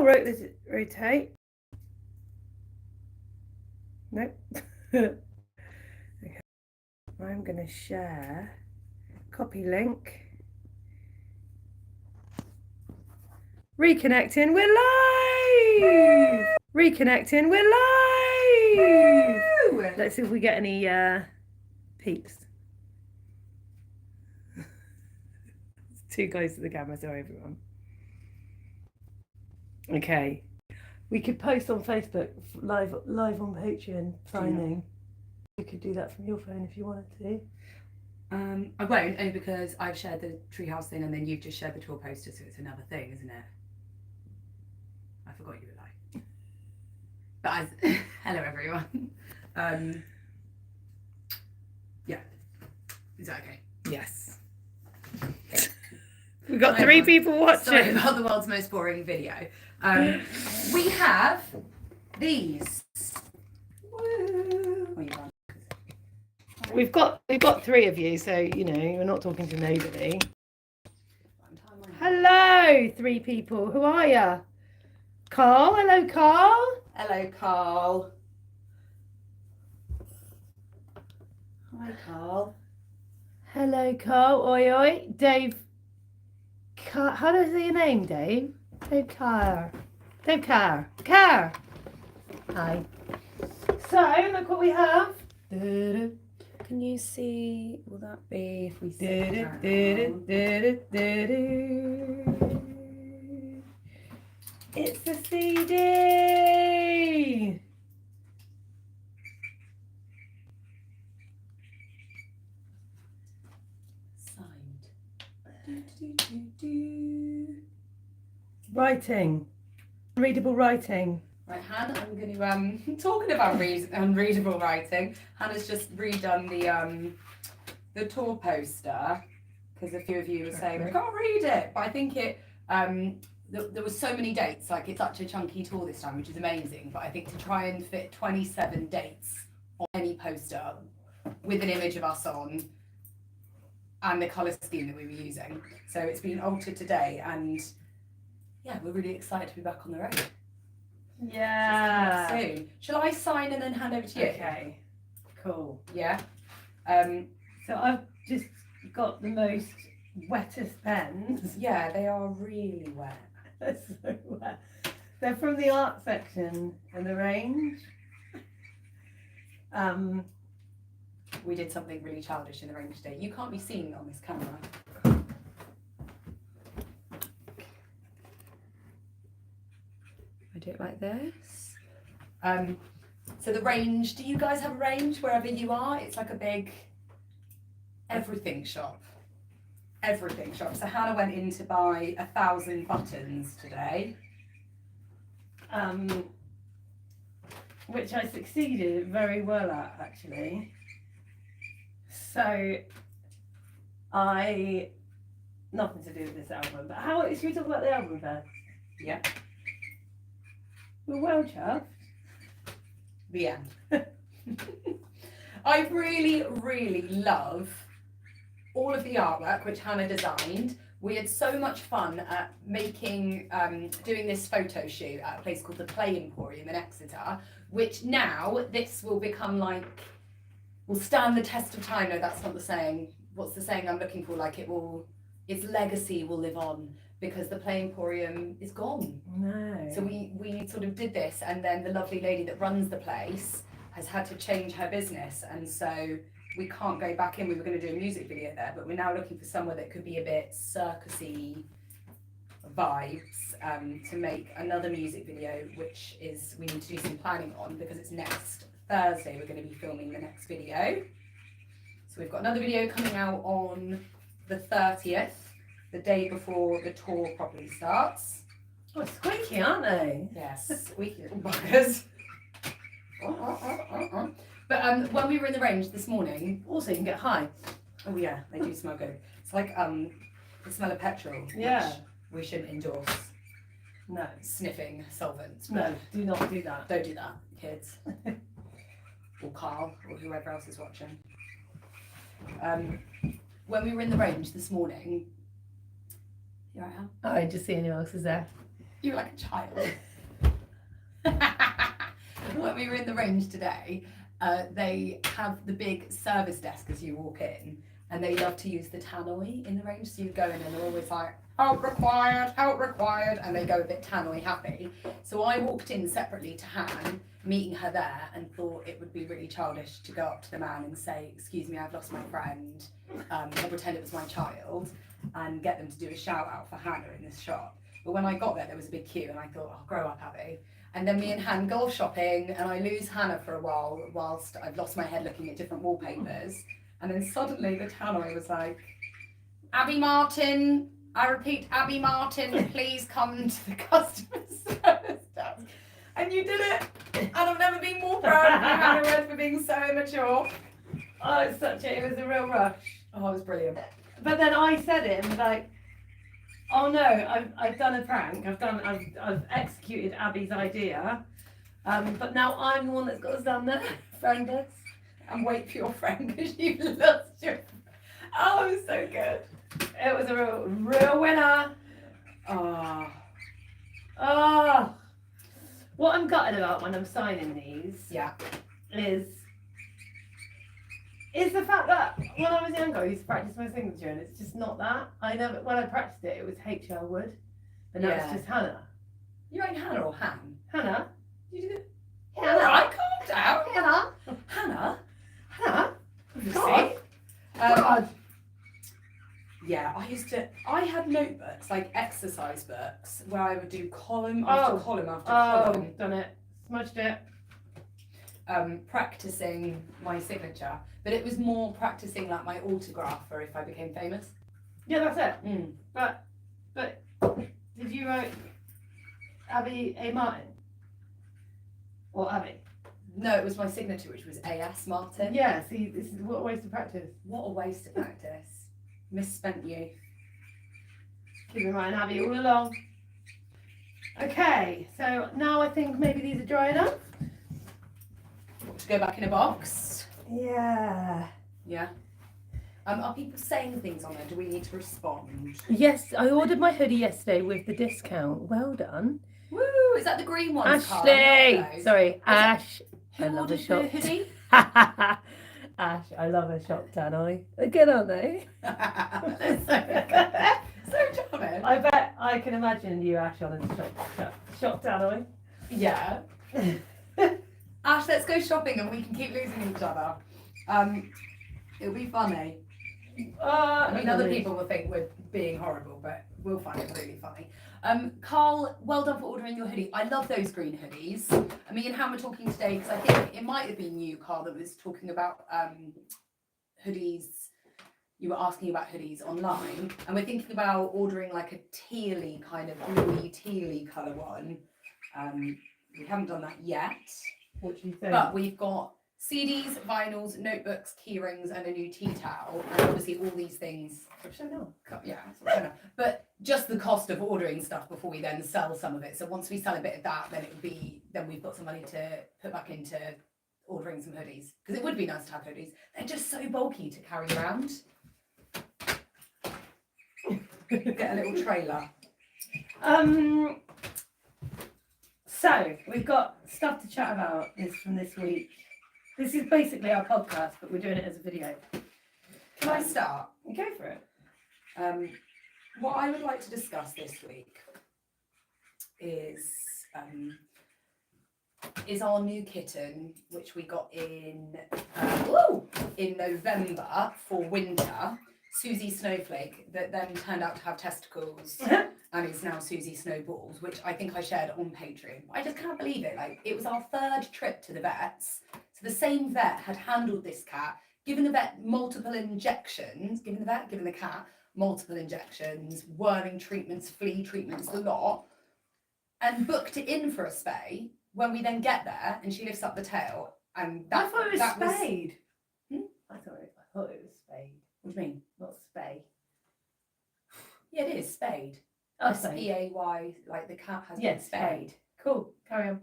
rotate. Nope. Okay. I'm going to share. Copy link. Reconnecting, we're live! Reconnecting, we're live! Let's see if we get any peeps. Too close to the camera, sorry everyone. Okay. We could post on Facebook, live on Patreon, signing. You could do that from your phone if you wanted to. I won't, only because I've shared the treehouse thing and then you've just shared the tour poster, so it's another thing, isn't it? I forgot you were live. But hello everyone. Yeah. Is that okay? Yes. We've got 3 people watching. Sorry about the world's most boring video. We have these. Woo. We've got 3 of you, so you know we're not talking to nobody. Hello, 3 people. Who are you? Carl. Hello, Carl. Hello, Carl. Hi, Carl. Hello, Carl. Oi, oi. Dave. How do I say your name, Dave? Dave Carr. Dave Carr. Carr. Hi. So, look what we have. Can you see, will that be if we It's the CD! Signed. Writing. Readable writing. Right, Hannah, I'm going to, talking about unreadable writing, Hannah's just redone the tour poster, because a few of you were saying, I can't read it, but I think it, there were so many dates, like it's such a chunky tour this time, which is amazing, but I think to try and fit 27 dates on any poster with an image of us on, and the colour scheme that we were using. So it's been altered today, and yeah, we're really excited to be back on the road. Yeah. Soon. Shall I sign and then hand over to you? Okay. Cool. Yeah. So I've just got the most wettest pens. Yeah, they are really wet. They're so wet. They're from the art section in the range. We did something really childish in the range today. You can't be seen on this camera. I do it like this. So the range, do you guys have a range wherever you are? It's like a big everything shop. Everything shop. So Hannah went in to buy 1,000 buttons today. Which I succeeded very well at, actually. So nothing to do with this album, but should we talk about the album first? Yeah. We're well chuffed. The end. I really, really love all of the artwork which Hannah designed. We had so much fun at making, doing this photo shoot at a place called the Play Emporium in Exeter, which now this will become like, will stand the test of time. No, that's not the saying. What's the saying I'm looking for? Like its legacy will live on because the Play Emporium is gone. No. So we sort of did this, and then the lovely lady that runs the place has had to change her business, and so we can't go back in. We were going to do a music video there, but we're now looking for somewhere that could be a bit circusy vibes to make another music video, which is we need to do some planning on because it's next Thursday we're going to be filming the next video. So we've got another video coming out on the 30th, the day before the tour properly starts. Oh, squeaky, aren't they? Yes, squeaky little buggers. But when we were in the range this morning, Also, you can get high. oh yeah, they do smell good. It's like the smell of petrol, Yeah. which we shouldn't endorse. No. Sniffing solvents. No, do not do that. Don't do that, kids. Or Carl, or whoever else is watching. When we were in the range this morning, here I am. Oh, just see anyone else is there. You were like a child. When we were in the range today, they have the big service desk as you walk in, and they love to use the tannoy in the range. So you go in and they're always like, help required, and they go a bit tannoy happy. So I walked in separately to Han, meeting her there, and thought it would be really childish to go up to the man and say, excuse me, I've lost my friend, or pretend it was my child, and get them to do a shout out for Hannah in this shop. But when I got there was a big queue, and I thought, oh, grow up, Abby. And then me and Han go off shopping, and I lose Hannah for a while whilst I've lost my head looking at different wallpapers. And then suddenly the tannoy was like, Abby Martin, I repeat, Abby Martin, please come to the customer service desk. And you did it. And I've never been more proud of you, Hannah Red, for being so immature. Oh, it was a real rush. Oh, it was brilliant. But then I said it and was like, oh no, I've done a prank. I've executed Abby's idea. But now I'm the one that's got us down there. Friendless. And wait for your friend because you lost your. Oh, it was so good. It was a real winner. Oh. Oh. What I'm gutted about when I'm signing these is the fact that when I was younger I used to practice my signature and it's just not that. When I practiced it was H.L. Wood, but now it's just Hannah. You ain't Hannah or Han? Hannah. You did it. Hannah. Alright, calm down. Hannah. Hannah. God. God. Yeah, I had notebooks, like exercise books, where I would do column after column after column. Done it. Smudged it. Practicing my signature. But it was more practicing like my autograph for if I became famous. Yeah, that's it. But did you write Abby A. Martin? Or Abby? No, it was my signature, which was A.S. Martin. Yeah, see, this is what a waste of practice. What a waste of practice. Misspent youth. Keep in mind, Abby, all along. Okay, so now I think maybe these are dry enough. To go back in a box. Yeah. Yeah. Are people saying things on there? Do we need to respond? Yes, I ordered my hoodie yesterday with the discount. Well done. Woo! Is that the green one? Ashley! Sorry, Ash. I love a shop. The hoodie? Ash, I love a shop tannoy. They're good, aren't they? So charming. I bet I can imagine you, Ash, on a shop tannoy. Yeah. Ash, let's go shopping and we can keep losing each other. It'll be funny. I mean, other people will think we're being horrible, but we'll find it really funny. Carl, well done for ordering your hoodie. I love those green hoodies. Me and Han were talking today because I think it might have been you, Carl, that was talking about hoodies. You were asking about hoodies online, and we're thinking about ordering like a tealy kind of bluey tealy colour one. We haven't done that yet. What do you think? But we've got CDs, vinyls, notebooks, key rings, and a new tea towel. And obviously all these things. Yeah, but just the cost of ordering stuff before we then sell some of it. So once we sell a bit of that, then we've got some money to put back into ordering some hoodies. Because it would be nice to have hoodies. They're just so bulky to carry around. Get a little trailer. So we've got stuff to chat about from this week. This is basically our podcast, but we're doing it as a video. Can I start? Go for it. What I would like to discuss this week is our new kitten, which we got in November for winter. Susie Snowflake, that then turned out to have testicles and is now Susie Snowballs, which I think I shared on Patreon. I just can't believe it. Like, it was our third trip to the vets. So the same vet had handled this cat, given the vet multiple injections, given the cat multiple injections, worming treatments, flea treatments, the lot, and booked it in for a spay. When we then get there and she lifts up the tail, and I thought it was spayed. I thought it was spayed. What do you mean? Not spay. Yeah, it is spayed. Oh, S-P-A-Y, like the cat has been spayed. Cool, carry on.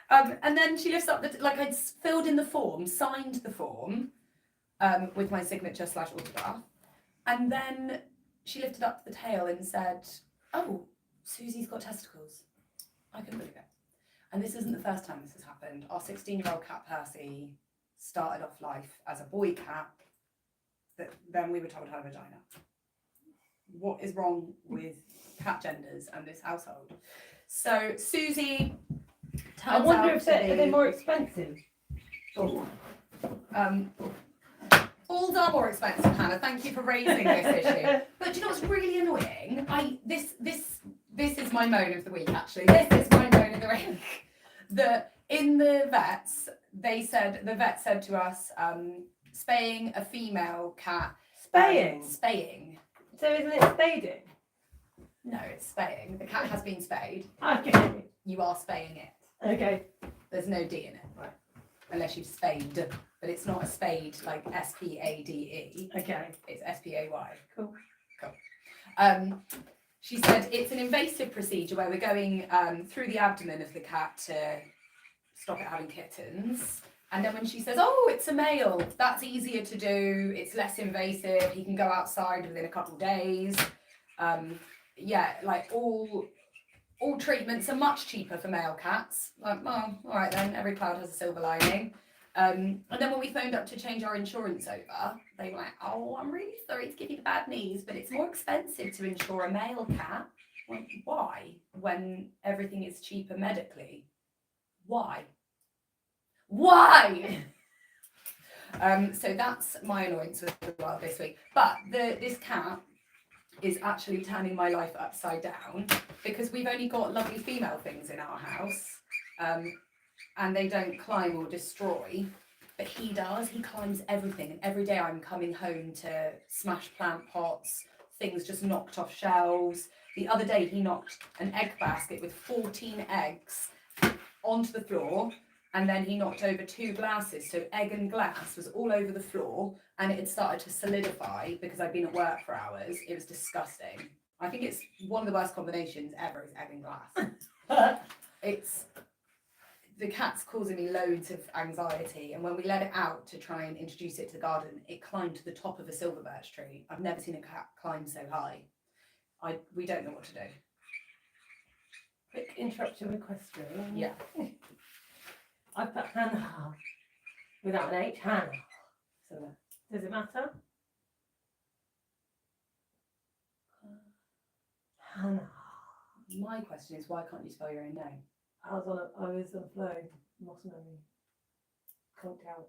And then she lifts up I'd filled in the form, signed the form with my signature / autograph, and then she lifted up the tail and said, oh, Susie's got testicles. I couldn't believe it. And this isn't the first time this has happened. Our 16-year-old cat Percy started off life as a boy cat, that then we were told had a vagina. What is wrong with cat genders and this household? So Susie I wonder if they're more expensive. Balls are more expensive, Hannah. Thank you for raising this issue. But do you know what's really annoying? This is my moan of the week, actually. This is my moan of the week. That in the vets, the vet said to us, spaying a female cat. Spaying? Spaying. So isn't it spading? No, it's spaying. The cat has been spayed. Okay. You are spaying it. Okay. There's no D in it. Right. Unless you've spayed. But it's not a spade like S-P-A-D-E. Okay. It's S-P-A-Y. Cool. She said it's an invasive procedure where we're going through the abdomen of the cat to stop it having kittens. And then when she says, oh, it's a male, that's easier to do, it's less invasive, he can go outside within a couple of days. Yeah, like all treatments are much cheaper for male cats. Like, well, all right then, every cloud has a silver lining. And then when we phoned up to change our insurance over, they were like, oh, I'm really sorry to give you the bad news, but it's more expensive to insure a male cat. Well, why? When everything is cheaper medically? Why? Why? So that's my annoyance with the world this week. But this cat is actually turning my life upside down because we've only got lovely female things in our house. And they don't climb or destroy, but he does. He climbs everything, and every day I'm coming home to smash plant pots, things just knocked off shelves. The other day he knocked an egg basket with 14 eggs onto the floor, and then he knocked over 2 glasses, so egg and glass was all over the floor, and it had started to solidify because I'd been at work for hours. It was disgusting. I think it's one of the worst combinations ever is egg and glass. The cat's causing me loads of anxiety, and when we let it out to try and introduce it to the garden, it climbed to the top of a silver birch tree. I've never seen a cat climb so high. We don't know what to do. Quick interruption with question. Yeah. I put Hannah without an H, Hannah. So does it matter? Hannah. My question is, why can't you spell your own name? I was on a flow, lost memory, conked out.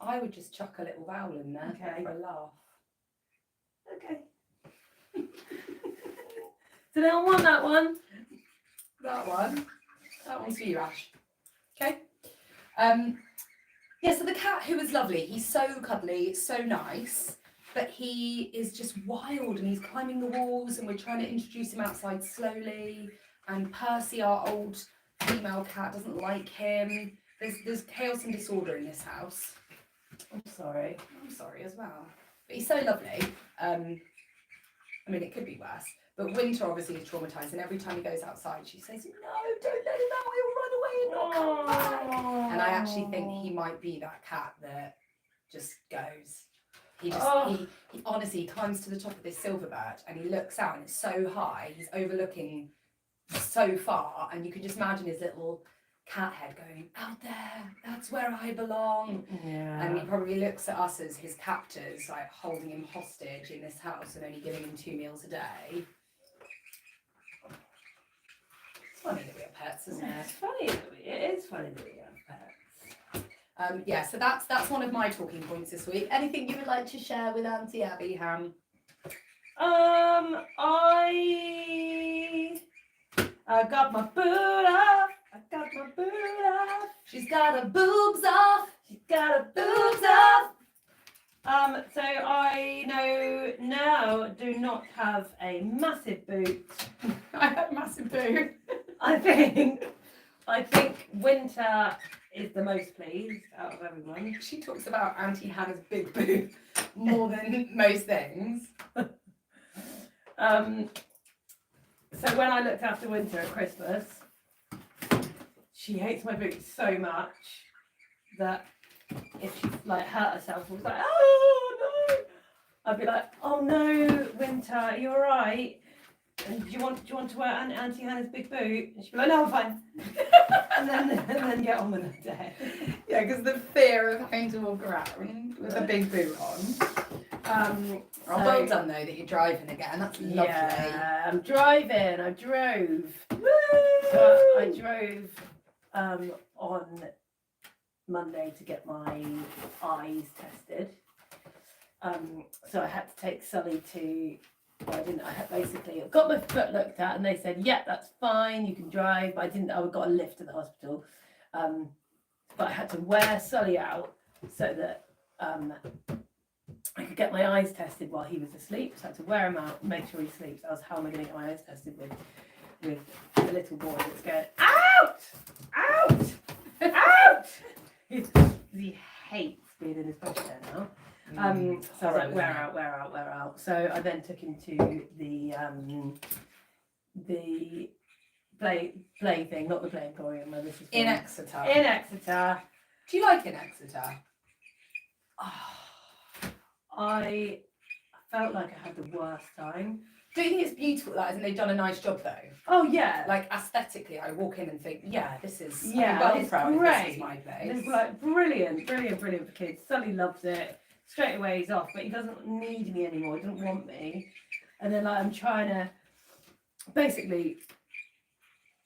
I would just chuck a little vowel in there for a laugh. Okay. So now I want that one. That one's for you, Ash. Okay. Yeah, so the cat who was lovely, he's so cuddly, so nice, but he is just wild and he's climbing the walls and we're trying to introduce him outside slowly. And Percy, our old female cat, doesn't like him. There's chaos and disorder in this house. I'm sorry as well. But he's so lovely. I mean, it could be worse. But Winter obviously is traumatised, and every time he goes outside, she says, "No, don't let him out. He'll run away and not come back." And I actually think he might be that cat that just goes. He honestly climbs to the top of this silver birch, and he looks out, and it's so high. He's overlooking so far, and you can just imagine his little cat head going, out there, that's where I belong. Yeah. And he probably looks at us as his captors, like holding him hostage in this house and only giving him 2 meals a day. It's funny that we have pets, isn't it? It is funny that we have pets. Yeah, so that's one of my talking points this week. Anything you would like to share with Auntie Abby, Ham? I got my boot off. She's got her boobs off. So I now do not have a massive boot. I have a massive boot. I think Winter is the most pleased out of everyone. She talks about Auntie Hannah's big boot more than most things. So when I looked after Winter at Christmas, she hates my boots so much that if she hurt herself, I was like, oh I'd be like, oh no, Winter, are you all right? And do you want to wear Auntie Hannah's big boot? And she'd be like, no, I'm fine. and then get on with her day. Yeah, because the fear of having to walk around with a big boot on. Well done though that you're driving again. That's lovely. Yeah, I'm driving. I drove. Woo! So I drove on Monday to get my eyes tested. So I had to take Sully to. Well, I had basically got my foot looked at, and they said, "Yeah, that's fine. You can drive." But I didn't. I got a lift to the hospital, but I had to wear Sully out so that I could get my eyes tested while he was asleep. So I had to wear him out, make sure he sleeps. Else, how am I going to get my eyes tested with the little boy that's going out, out? He hates being in his pushchair now. So I was like, wear out. So I then took him to the play thing, not the play emporium where this is in Exeter. In Exeter. Do you like in Exeter? I felt like I had the worst time. Do you think it's beautiful that they've done a nice job though? Oh yeah. Like aesthetically, I walk in and think, yeah, this is it's proud great. This is my place. It's like brilliant for kids. Sully loves it. Straight away he's off, but he doesn't need me anymore. He doesn't want me. And then like I'm trying to basically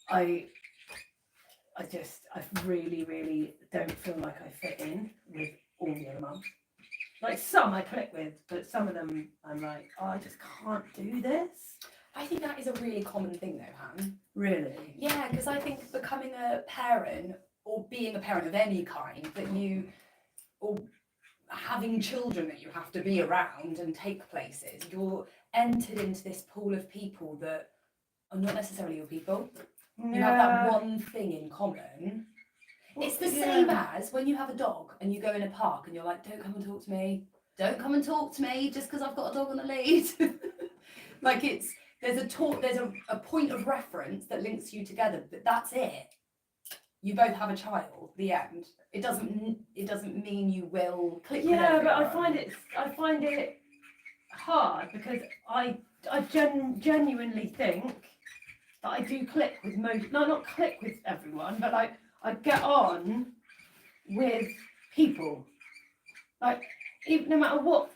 I really, really don't feel like I fit in with all the other mums. Like some I click with, but some of them I'm like, oh, I just can't do this. I think that is a really common thing though, Han. Really? Yeah, because I think becoming a parent or being a parent of any kind or having children that you have to be around and take places, you're entered into this pool of people that are not necessarily your people. You have that one thing in common. It's the same as when you have a dog and you go in a park and you're like, don't come and talk to me. Don't come and talk to me just because I've got a dog on a lead. Like there's a point of reference that links you together, but that's it. You both have a child. The end. It doesn't mean you will click with everyone. But I find it hard because I genuinely think that I do click with most. No, not click with everyone, but like I get on with people. Like even no matter what.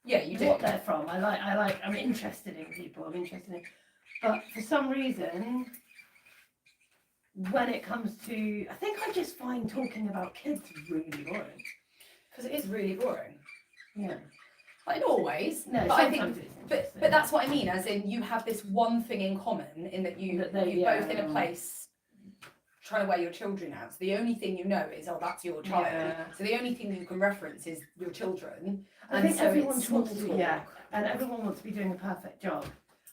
Yeah, you do. What they're from. I'm interested in people. But for some reason, when it comes to, I think I just find talking about kids really boring. Because it is really boring. Yeah. Like not always. No, but I think, it's but that's what I mean. As in, you have this one thing in common in that you're both in a place trying to wear your children out. So the only thing you know is, oh, that's your child. Yeah. So the only thing you can reference is your children. I think so everyone it's wants to, small talk. and everyone wants to be doing a perfect job.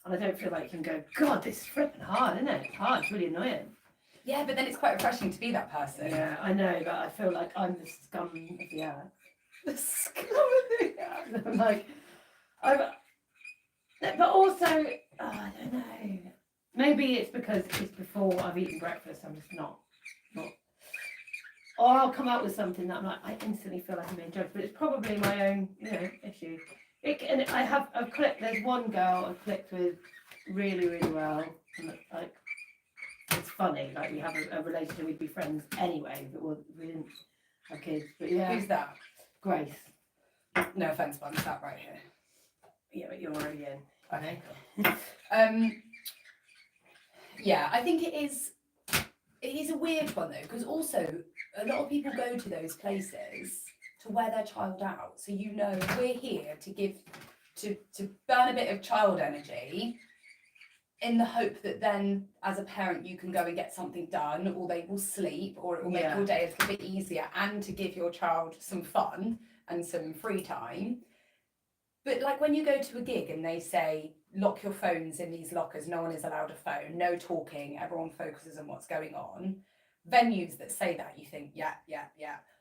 And I don't feel like you can go, God, this is flipping hard, isn't it? It's hard, it's really annoying. Yeah, but then it's quite refreshing to be that person. Yeah, I know, but I feel like I'm the scum of the earth. The scum of the earth. I'm like, but also, I don't know. Maybe it's because it's before I've eaten breakfast. I'm just not. Or I'll come out with something that I'm like, I instantly feel like I'm being judged. But it's probably my own, issue. I've clicked. There's one girl I've clicked with really, really well. And like, it's funny. Like we have a relationship. We'd be friends anyway, but we didn't have kids. But yeah. Who's that? Grace. No offense, but I'm sat right here. Yeah, but you're already in. Okay. Yeah, I think it is a weird one though, because also a lot of people go to those places to wear their child out. So we're here to burn a bit of child energy in the hope that then as a parent you can go and get something done, or they will sleep, or it will make your day a little bit easier, and to give your child some fun and some free time. But like when you go to a gig and they say, lock your phones in these lockers, no one is allowed a phone, no talking, everyone focuses on what's going on. Venues that say that, you think, yeah.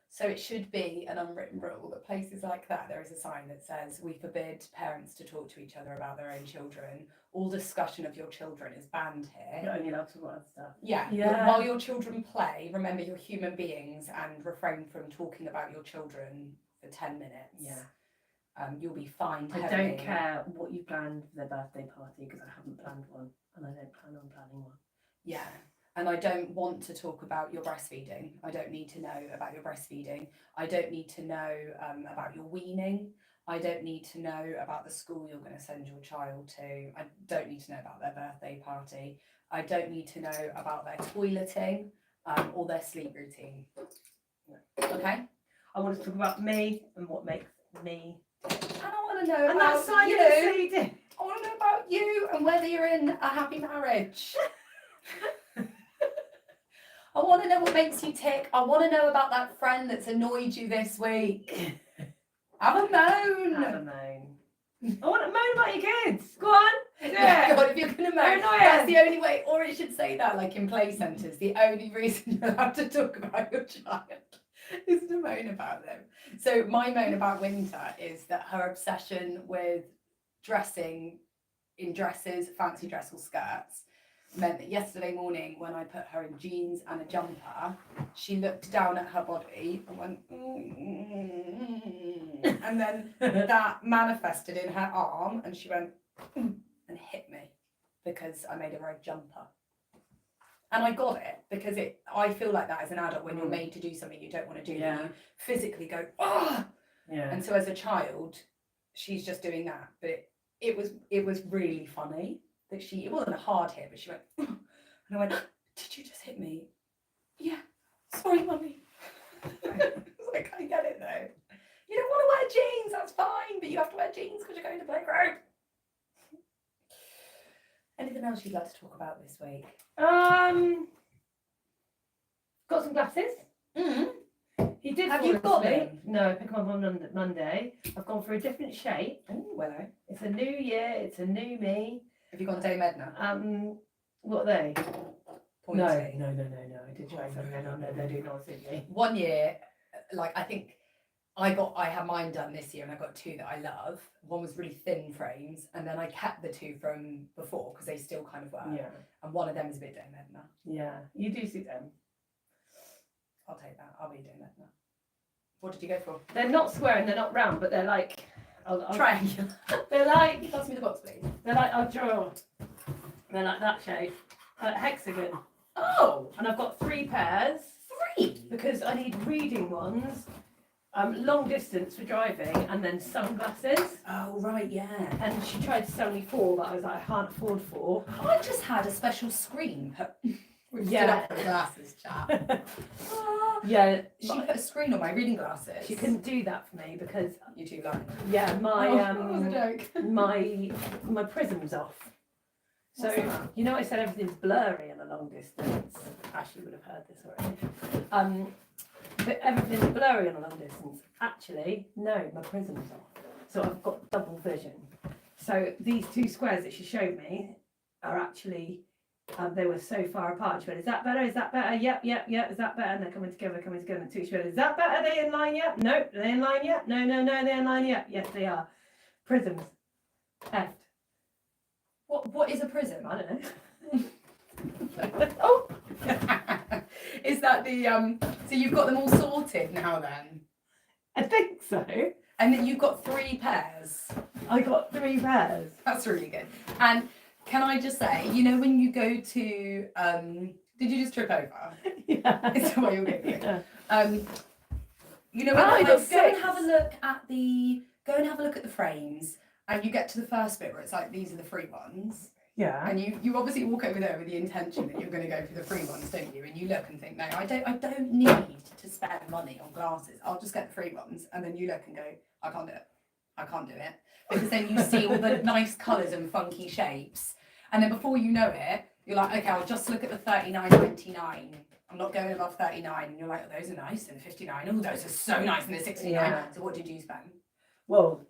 So it should be an unwritten rule that places like that, there is a sign that says, we forbid parents to talk to each other about their own children. All discussion of your children is banned here. You're only allowed to watch stuff. Yeah. While your children play, remember you're human beings and refrain from talking about your children for 10 minutes. Yeah. You'll be fine. I Tony. don't care what you planned for their birthday party because I haven't planned one and I don't plan on planning one. Yeah. And I don't want to talk about your breastfeeding. I don't need to know about your breastfeeding. I don't need to know about your weaning. I don't need to know about the school you're going to send your child to. I don't need to know about their birthday party. I don't need to know about their toileting or their sleep routine. Okay? I want to talk about me and what makes me. And I want to know And about that's Simon you. Seeding. I want to know about you and whether you're in a happy marriage. I want to know what makes you tick. I want to know about that friend that's annoyed you this week. Have a moan. Have a moan. I want to moan about your kids. Go on. Yeah, God, if you're going to moan, annoying. that's the only way. Or it should say that, like in play centres, the only reason you're allowed to talk about your child is to moan about them. So my moan about Winter is that her obsession with dressing in dresses, fancy dress or skirts, meant that yesterday morning when I put her in jeans and a jumper, she looked down at her body and went, and then that manifested in her arm and she went and hit me because I made her wear a jumper. And I got it because I feel like that as an adult when you're made to do something you don't want to do, you physically go, oh! Yeah. And so as a child, she's just doing that. But it was really funny. That it wasn't a hard hit, but she went, and I went, did you just hit me? Yeah, sorry, mummy. It's like, I get it though. You don't want to wear jeans, that's fine, but you have to wear jeans because you're going to playground. Anything else you'd like to talk about this week? Got some glasses. He did. Have you got them? No, I pick them up on Monday. I've gone for a different shape. Oh, well. It's a new year. It's a new me. Have you gone Dame Edna? What are they? Pointy. No. I did try something on there. They do not suit me. 1 year, like I think I had mine done this year, and I got two that I love. One was really thin frames, and then I kept the two from before because they still kind of work. Yeah. And one of them is a bit Dame Edna. Yeah, you do suit them. I'll take that. I'll be Dame Edna. What did you go for? They're not square and they're not round, but they're like. Triangular. They're like. Pass me the box, please. They're like, I'll draw. They're like that shape. Hexagon. Oh! And I've got 3 pairs. 3? Because I need reading ones, long distance for driving, and then sunglasses. Oh, right, yeah. And she tried to sell me 4, but I was like, I can't afford 4. I just had a special screen put. We've stood up for the glasses, chap. Yeah. She put a screen on my reading glasses. She couldn't do that for me because you too blind. Yeah, my that was a joke. my prism's off. So you know I said everything's blurry on a long distance. Ashley would have heard this already. But everything's blurry on a long distance. Actually, no, my prism's off. So I've got double vision. So these 2 squares that she showed me are actually they were so far apart. She went, is that better? Is that better? Yep. Is that better? And they're coming together. And 2 she went, is that better? Are they in line yet? No. Are they in line yet? No, they're in line yet. Yes, they are. Prisms. Effed. What is a prism? I don't know. Oh! Is that the so you've got them all sorted now then? I think so. And then you've got 3 pairs. I got 3 pairs. That's really good. And can I just say, you know, when you go to did you just trip over? Yeah. It's the way you're getting Yeah. You know, when I go and have a look at the frames, and you get to the first bit where it's like these are the free ones. Yeah. And you obviously walk over there with the intention that you're going to go for the free ones, don't you? And you look and think, no, I don't need to spend money on glasses. I'll just get the free ones. And then you look and go, I can't do it. Because then you see all the nice colours and funky shapes. And then before you know it, you're like, okay, I'll just look at the $39.99. I'm not going above 39. And you're like, oh, those are nice. And 59. Oh, those are so nice. And they're 69. Yeah. So what did you spend? Well,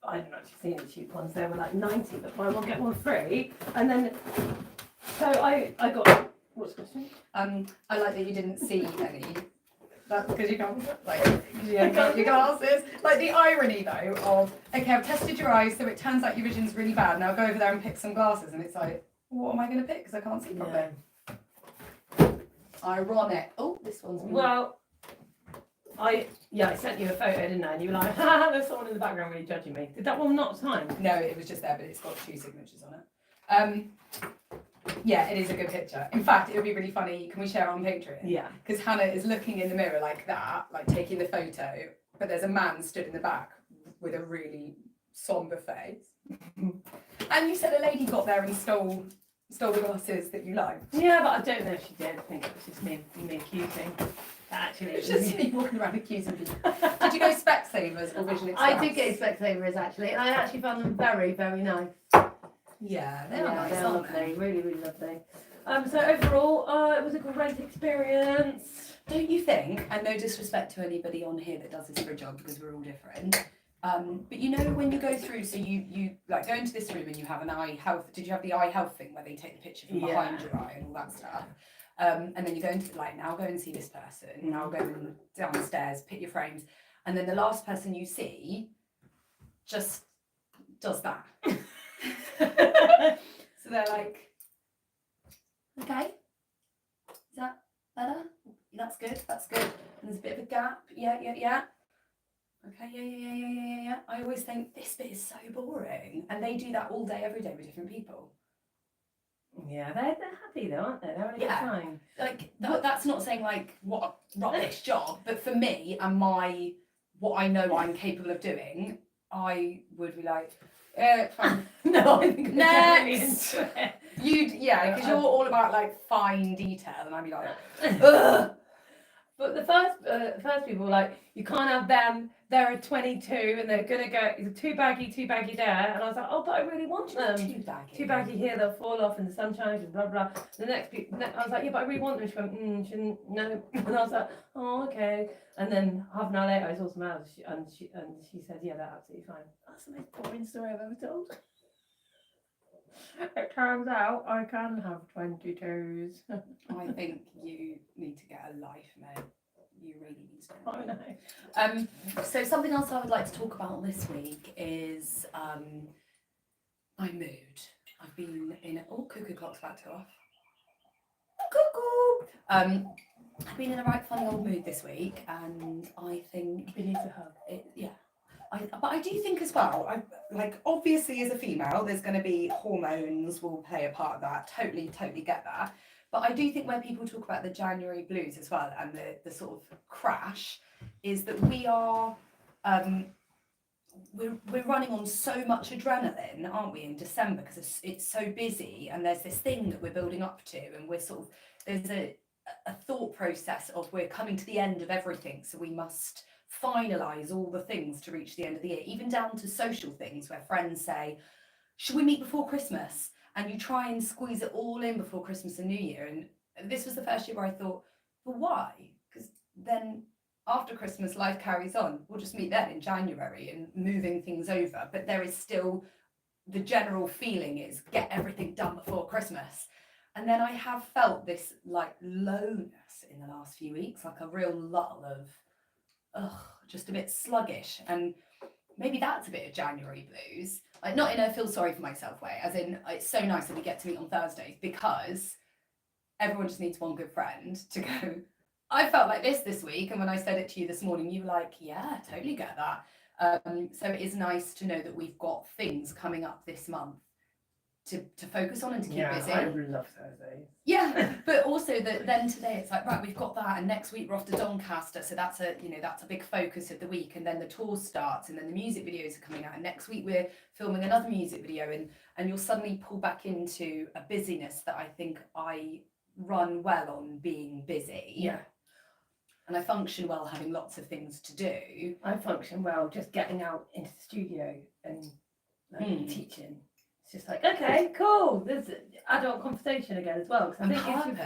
I haven't actually seen the cheap ones. They were like 90, but buy one get one free. And then, so I got. What's the question? I like that you didn't see any. That's because you can't your glasses. Like the irony though of, okay, I've tested your eyes, so it turns out your vision's really bad. Now go over there and pick some glasses, and it's like, what am I going to pick? Because I can't see properly. Ironic. Oh, this one's. Well, I sent you a photo, didn't I? And you were like, ha, there's someone in the background really judging me. Did that one not time? No, it was just there, but it's got 2 signatures on it. Yeah, it is a good picture. In fact, it would be really funny. Can we share it on Patreon? Yeah. Because Hannah is looking in the mirror like that, like taking the photo, but there's a man stood in the back with a really somber face. And you said a lady got there and stole the glasses that you liked. Yeah, but I don't know if she did. I think it was just me accusing. Actually, It's just me walking around accusing people. Did you go Specsavers or Vision Express? I did go Specsavers actually, and I actually found them very, very nice. Yeah, they're nice, they're aren't lovely, they? really, really lovely. So overall, it was a great experience. Don't you think? And no disrespect to anybody on here that does this for a job, because we're all different. But you know when you go through, so you like go into this room and you have an eye health. Did you have the eye health thing where they take the picture from behind your eye and all that stuff? And then you go into like, now go and see this person. Now go downstairs, pick your frames, and then the last person you see just does that. So they're like, okay, is that better? That's good. And there's a bit of a gap. Yeah. Okay, yeah. I always think this bit is so boring, and they do that all day, every day with different people. Yeah, they're happy though, aren't they? They're having a good time. Like that's not saying like what a rubbish job, but for me and what I know I'm capable of doing, I would be like, fine. No, I think Next. Because you're all about like fine detail, and I'd be like, ugh. But the first people were like, you can't have them. They're a 22 and they're gonna go too baggy there. And I was like, oh, but I really want them. Too baggy here, they'll fall off in the sunshine and blah blah. The next I was like, yeah, but I really want them. She went, shouldn't no. And I was like, oh, okay. And then half an hour later, I saw some else, and she said, yeah, they're absolutely fine. That's the most boring story I've ever told. It turns out I can have 22s. I think you need to get a life, mate. You really need to. I know. So something else I would like to talk about this week is my mood. I've been in cuckoo clock's about to go off. Cuckoo. I've been in a right funny old mood this week, and I think We need to hug. But I do think as well, obviously as a female, there's going to be hormones will play a part of that. Totally get that. But I do think when people talk about the January blues as well, and the sort of crash, is that we are, we're running on so much adrenaline, aren't we, in December, because it's so busy, and there's this thing that we're building up to, and we're sort of, there's a thought process of we're coming to the end of everything, so we must finalise all the things to reach the end of the year, even down to social things where friends say, should we meet before Christmas? And you try and squeeze it all in before Christmas and New Year. And this was the first year where I thought, well, why? Because then after Christmas, life carries on. We'll just meet then in January and moving things over. But there is still, the general feeling is get everything done before Christmas. And then I have felt this like lowness in the last few weeks, like a real lull of, just a bit sluggish. And maybe that's a bit of January blues. Like, not in a feel sorry for myself way, as in it's so nice that we get to meet on Thursdays, because everyone just needs one good friend to go, I felt like this week, and when I said it to you this morning, you were like, yeah, totally get that. So it is nice to know that we've got things coming up this month to focus on and to keep busy. I love Thursdays. Yeah, but also that then today it's like, right, we've got that, and next week we're off to Doncaster, so that's a big focus of the week, and then the tour starts, and then the music videos are coming out, and next week we're filming another music video, and you'll suddenly pull back into a busyness that I think I run well on being busy. Yeah. And I function well having lots of things to do. I function well just getting out into the studio and teaching. It's just like, okay, cool. There's adult conversation again as well. Because I think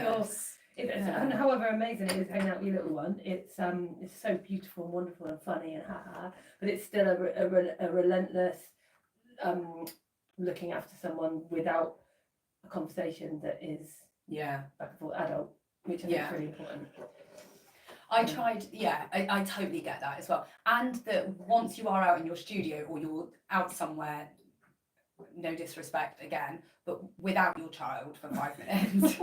and however amazing it is hanging out with your little one, it's so beautiful and wonderful and funny and but it's still a relentless looking after someone without a conversation that is back and forth adult, which I think is really important. I tried, I totally get that as well. And that once you are out in your studio or you're out somewhere, no disrespect again, but without your child for 5 minutes.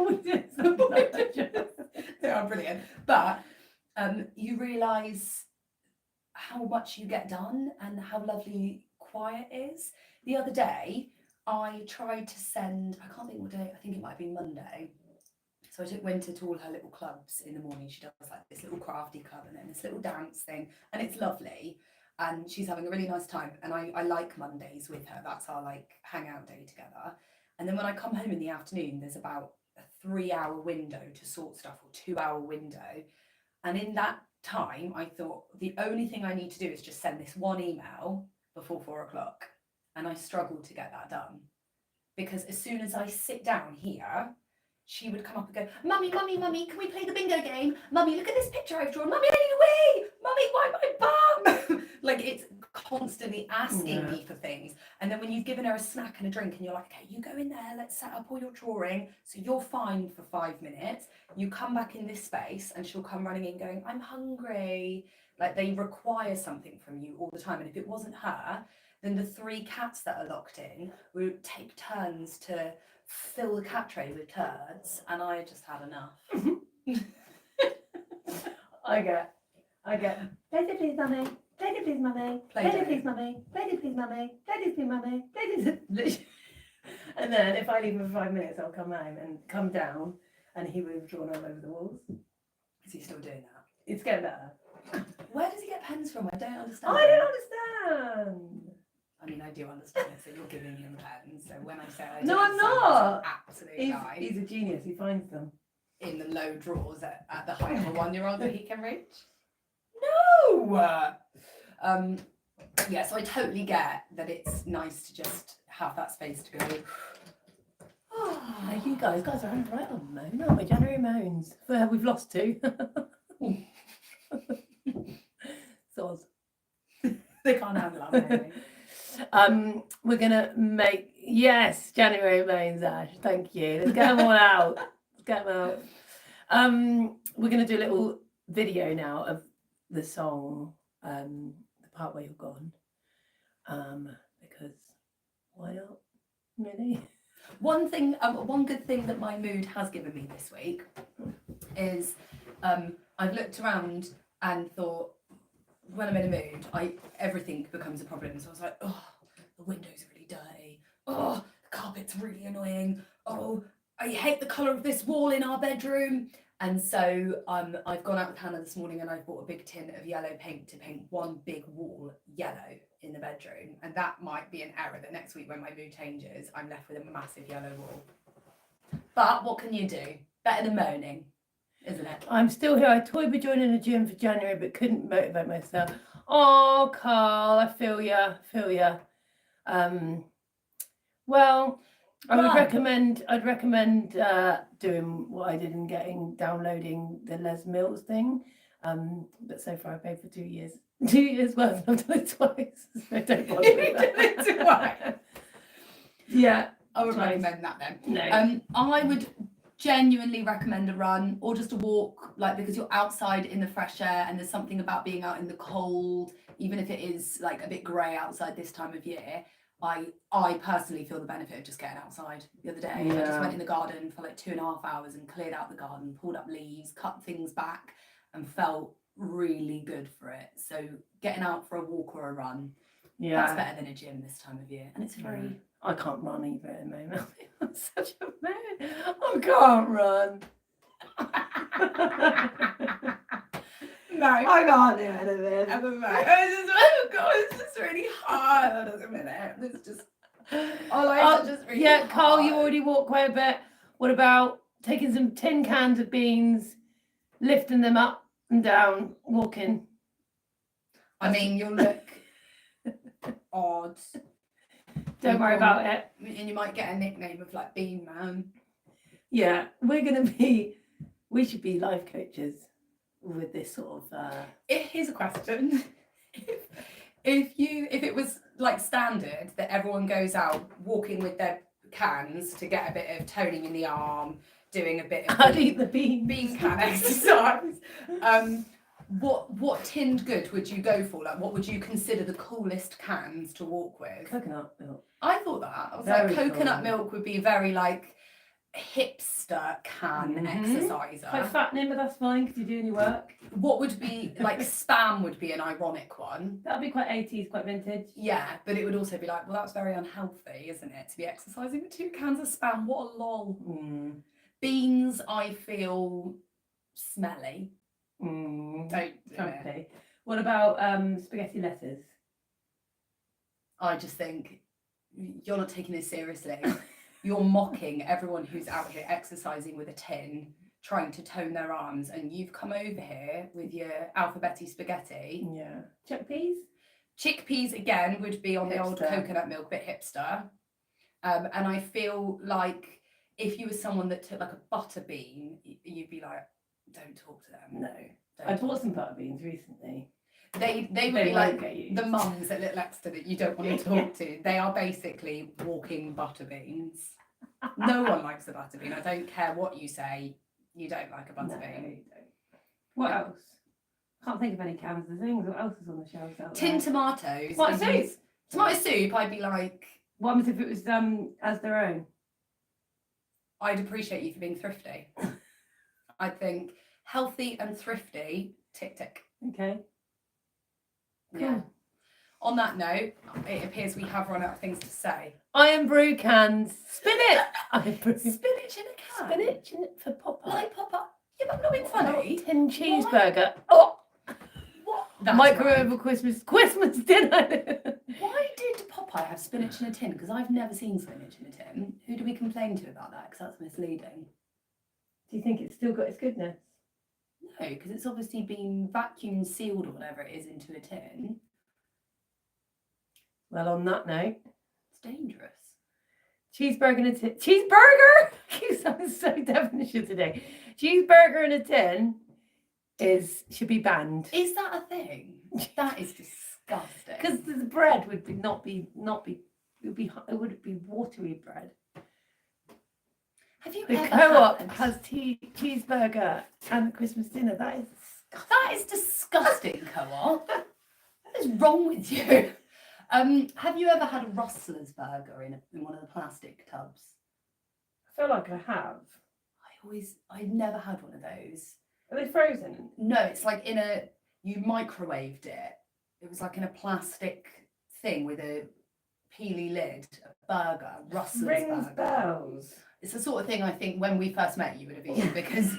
They are brilliant. But you realise how much you get done and how lovely quiet is. The other day, I tried to send, I can't think what day, I think it might have been Monday. So I took Winter to all her little clubs in the morning. She does like this little crafty club and then this little dance thing, and it's lovely. And she's having a really nice time. And I like Mondays with her. That's our like hangout day together. And then when I come home in the afternoon, there's about a 3-hour window to sort stuff, or 2-hour window. And in that time, I thought the only thing I need to do is just send this one email before 4 o'clock. And I struggled to get that done. Because as soon as I sit down here, she would come up and go, Mummy, Mummy, Mummy, can we play the bingo game? Mummy, look at this picture I've drawn. Mummy, I need a wee. Mummy, why my bum? Like, it's constantly asking me for things. And then when you've given her a snack and a drink and you're like, okay, you go in there, let's set up all your drawing. So you're fine for 5 minutes. You come back in this space and she'll come running in going, I'm hungry. Like, they require something from you all the time. And if it wasn't her, then the 3 cats that are locked in would take turns to fill the cat tray with turds, and I just had enough. I get. Lady, please, mummy. Lady, please, mummy. Lady, please, mummy. Lady, please, mummy. Lady, please, mummy. Lady. And then if I leave him for 5 minutes, I'll come home and come down, and he would have drawn all over the walls. Is he still doing that? It's getting better. Where does he get pens from? I don't understand. I don't understand. I mean, I do understand it, so you're giving him pens. So when I say I No, don't I'm not. Absolutely lie. He's a genius. He finds them in the low drawers at the height of a 1-year-old that he can reach. No. Yeah, so I totally get that it's nice to just have that space to go. Oh, you guys are right on moan, aren't we? January moans. Well, we've lost 2. Soz. They can't handle that, maybe. We're gonna make January moans, Ash. Thank you. Let's get them all out. We're gonna do a little video now of the song, the part where you're gone. Because why not? Really? One good thing that my mood has given me this week is I've looked around and thought, when I'm in a mood, everything becomes a problem. So I was like, oh, the window's really dirty. Oh, the carpet's really annoying. Oh, I hate the colour of this wall in our bedroom. And so I've gone out with Hannah this morning and I've bought a big tin of yellow paint to paint one big wall yellow in the bedroom. And that might be an error that next week when my mood changes, I'm left with a massive yellow wall. But what can you do? Better than moaning, isn't it? I'm still here. I toyed with joining the gym for January, but couldn't motivate myself. Oh, Carl, I feel ya. Well, I'd recommend doing what I did and downloading the Les Mills thing. But so far I paid for 2 years. 2 years worth. I've done it twice. So don't bother with that. Yeah. I would recommend that then. No. I would genuinely recommend a run or just a walk, like, because you're outside in the fresh air and there's something about being out in the cold, even if it is like a bit grey outside this time of year. I personally feel the benefit of just getting outside. The other day I just went in the garden for like 2.5 hours and cleared out the garden, pulled up leaves, cut things back, and felt really good for it. So getting out for a walk or a run, that's better than a gym this time of year, and it's free. I can't run either at the moment. I'm such a man. I can't run. No, I can't do anything. It's just really hard at the minute. It's just Carl, you already walked quite a bit. What about taking some tin cans of beans, lifting them up and down, walking? I mean, you'll look odd. Don't worry about it. And you might get a nickname of like Bean Man. Yeah, we should be life coaches with this sort of Here's a question. If it was like standard that everyone goes out walking with their cans to get a bit of toning in the arm, doing a bit of I'd eat the bean can exercise, what tinned good would you go for? Like, what would you consider the coolest cans to walk with? Coconut milk. I thought that. I was Very like, coconut cool. milk would be very like hipster can Quite exerciser. fattening, but that's fine because you're doing your work. What would be like spam would be an ironic one. That'd be quite 80s, quite vintage. Yeah, but it would also be like, well, that's very unhealthy, isn't it? To be exercising with 2 cans of spam. What a lol. Beans, I feel smelly. Don't do it. Trumpy. What about spaghetti lettuce? I just think you're not taking this seriously. You're mocking everyone who's out here exercising with a tin, trying to tone their arms, and you've come over here with your alphabetti spaghetti. Yeah. Chickpeas? Chickpeas, again, would be on the old Hipster. coconut milk, bit hipster. And I feel like if you were someone that took like a butter bean, you'd be like, don't talk to them. No. Don't I talk bought to some butter beans recently. They would They be won't like get used. the mums at Little Exeter that you don't want to talk to. They are basically walking butter beans. No one likes a butter bean. I don't care what you say. You don't like a butter No, bean. you don't. What else? Can't think of any cans of things. What else is on the shelves out Tin there? tomatoes. Tomato soup. Tomato soup, I'd be like, What happens if it was as their own? I'd appreciate you for being thrifty. I think healthy and thrifty, tick tick. Okay. Yeah. Cool. On that note, it appears we have run out of things to say. Iron brew cans. Spinach. Iron brew. Spinach in a can. Spinach in it for Popeye. Like Popeye. Yeah, but I'm not being funny. Tin cheeseburger. Oh, What? That's microwave right. Christmas dinner. Why did Popeye have spinach in a tin? Because I've never seen spinach in a tin. Who do we complain to about that? Because that's misleading. Do you think it's still got its goodness? No, because it's obviously been vacuum sealed or whatever it is into a tin. Well, on that note, It's dangerous. cheeseburger in a tin. Cheeseburger? You sound so definition today. Cheeseburger in a tin should be banned. Is that a thing? That is disgusting. Because the bread would it would be watery bread. Have you The ever co-op had- has cheeseburger and Christmas dinner. That is disgusting. That is disgusting, co-op. What is wrong with you? Have you ever had a Rustler's burger in one of the plastic tubs? I feel like I have. I've never had one of those. Are they frozen? No, it's like you microwaved it. It was like in a plastic thing with a peely lid, a burger, Rustler's Rings burger. bells. It's the sort of thing I think when we first met you would have eaten because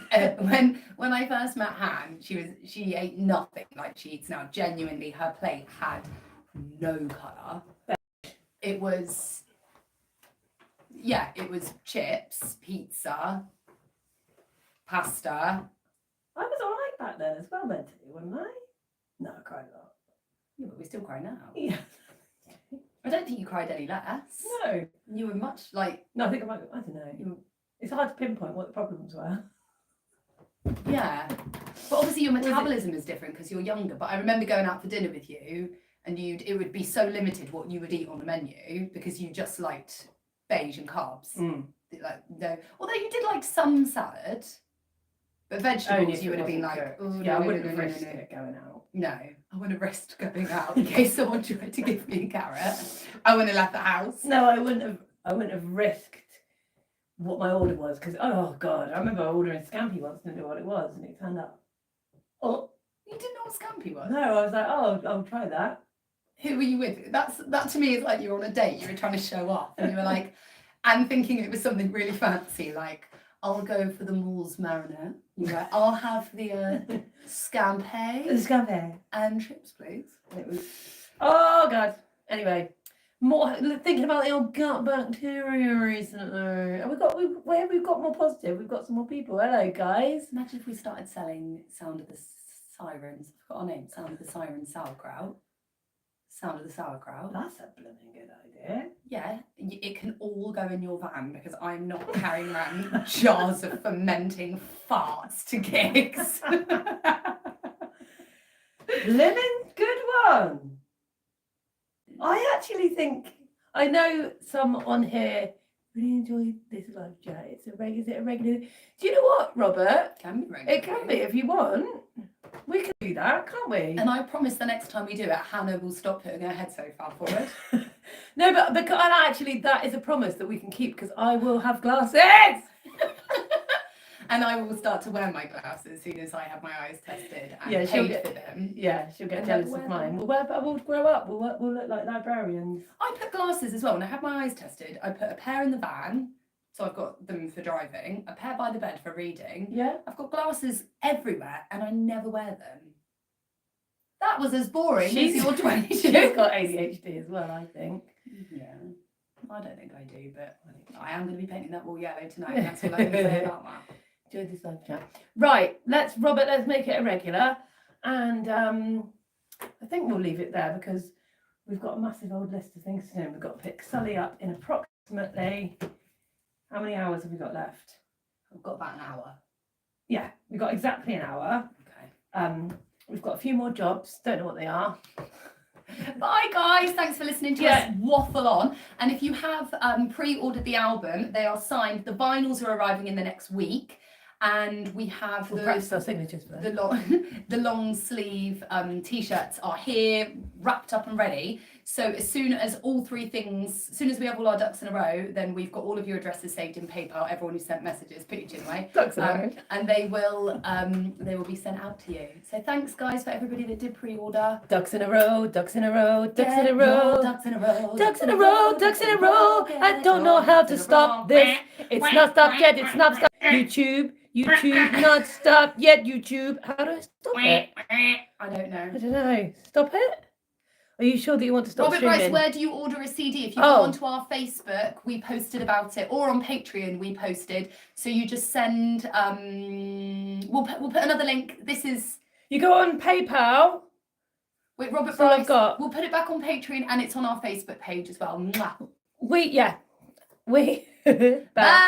when I first met Han, she ate nothing like she eats now. Genuinely, her plate had no colour. It was chips, pizza, pasta. I was alright back then as well, mentally, wasn't I? No, I cried a lot. Yeah, but we still cry now. Yeah. I don't think you cried any less. No. You were much like No, I think I don't know. It's hard to pinpoint what the problems were. yeah. But obviously your metabolism is different because you're younger. But I remember going out for dinner with you and it would be so limited what you would eat on the menu because you just liked beige and carbs. Like no, although you did like some salad, but vegetables you would have been like, oh, yeah, no, I wouldn't no, have no, risked no, no. it going out. No, I wouldn't have risked going out in case someone tried to give me a carrot. I wouldn't have left the house. No, I wouldn't have risked what my order was because oh god, I remember ordering scampi once, didn't know what it was, and it turned up. Oh, You didn't know what scampi was? no, I was like, oh, I'll try that. Who were you with? That to me is like you were on a date. You were trying to show off, and you were like, and thinking it was something really fancy, like I'll go for the Moors marinade. You were like, I'll have the scampi Scampi. and chips, please. It was. Oh god. Anyway, more thinking about the old gut bacteria recently. And we've got more positive. We've got some more people. Hello, guys. Imagine if we started selling Sound of the Sirens. I've got our name. Sound of the Sirens sauerkraut. Sound of the sauerkraut. That's a blooming good idea. Yeah, it can all go in your van because I'm not carrying around jars of fermenting farts to gigs. Living good one. I actually think I know some on here really enjoy this live chat. Is it a regular? Do you know what, Robert? Can be regular. It can be if you want. We can do that, can't we? And I promise the next time we do it, Hannah will stop putting her head so far forward. No, but because and actually that is a promise that we can keep because I will have glasses. And I will start to wear my glasses as soon as I have my eyes tested and Yeah, she'll paid for them. Yeah, she'll get And jealous then of wear mine. them. We'll grow up. We'll look like librarians. I put glasses as well. When I had my eyes tested, I put a pair in the van, so I've got them for driving, a pair by the bed for reading. Yeah. I've got glasses everywhere and I never wear them. That was as boring as your 22. She's got ADHD as well, I think. Yeah. I don't think I do, but I am going to be painting that wall yellow tonight. And that's all I'm going to say about that. Enjoy this live chat. Right, let's make it a regular. And I think we'll leave it there because we've got a massive old list of things to do. We've got to pick Sully up in approximately, how many hours have we got left? I've got about an hour. Yeah, we've got exactly an hour. Okay. We've got a few more jobs. Don't know what they are. Bye guys, thanks for listening to us waffle on. And if you have pre-ordered the album, they are signed. The vinyls are arriving in the next week. And we have We'll practice our signatures for the them. the long sleeve t-shirts are here, wrapped up and ready. So as soon as all three things, as soon as we have all our ducks in a row, then we've got all of your addresses saved in PayPal. Everyone who sent messages, put your chin away. Ducks in a row. And they will be sent out to you. So thanks guys for everybody that did pre-order. Ducks in a row, ducks in a row, ducks in a row. Ducks in a row. Ducks in a row, ducks in a row. I don't know how to stop this. It's not stopped yet. It's not stopped. YouTube, not stopped yet. YouTube. How do I stop it? I don't know. I don't know. Stop it? Are you sure that you want to stop Robert streaming? Bryce, where do you order a CD? If you go onto our Facebook, we posted about it, or on Patreon, we posted. So you just send. We'll put another link. This is. You go on PayPal. With Robert That's all I've Bryce. got. We'll put it back on Patreon, and it's on our Facebook page as well. Mwah. We. Bye.